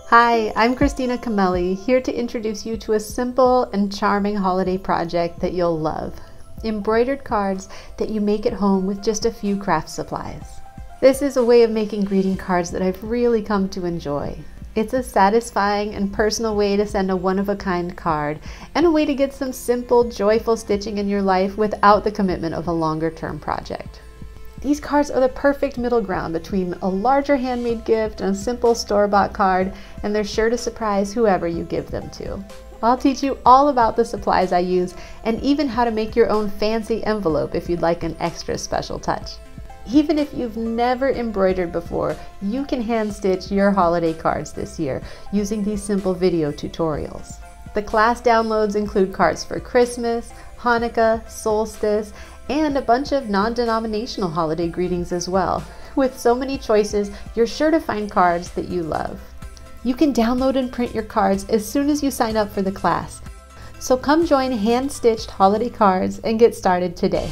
Hi, I'm Christina Cameli, here to introduce you to a simple and charming holiday project that you'll love. Embroidered cards that you make at home with just a few craft supplies. This is a way of making greeting cards that I've really come to enjoy. It's a satisfying and personal way to send a one-of-a-kind card, and a way to get some simple, joyful stitching in your life without the commitment of a longer-term project. These cards are the perfect middle ground between a larger handmade gift and a simple store-bought card, and they're sure to surprise whoever you give them to. I'll teach you all about the supplies I use, and even how to make your own fancy envelope if you'd like an extra special touch. Even if you've never embroidered before, you can hand stitch your holiday cards this year using these simple video tutorials. The class downloads include cards for Christmas, Hanukkah, solstice, and a bunch of non-denominational holiday greetings as well. With so many choices, you're sure to find cards that you love. You can download and print your cards as soon as you sign up for the class. So come join Hand Stitched Holiday Cards and get started today.